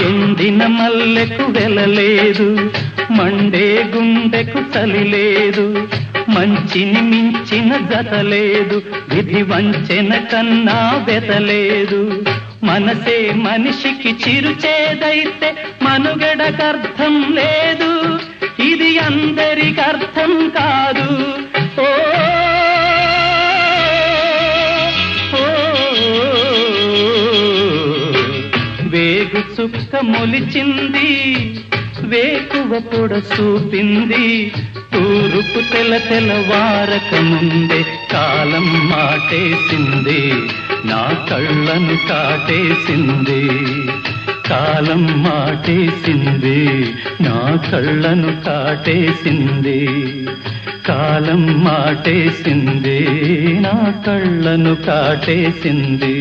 ఎండిన మల్లెకు వెలలేదు, మండే గుండెకు చలి లేదు, మంచిని మించిన జతలేదు, విధి వంచెన కన్నా బెతలేదు. మనసే మనిషికి చిరుచేదైతే మనుగడకర్థం లేదు, ఇది అందరికి అర్థం కాదు. ఓ వేగు చుక్క మొలిచింది, వేకువ పొడ చూపింది, తూరుపు తెలవారక ముందే కాలం మాటేసింది, నా కళ్ళను కాటేసింది. కాలం మాటేసింది, నా కళ్ళను కాటేసింది. కాలం మాటేసింది, నా కళ్ళను కాటేసింది.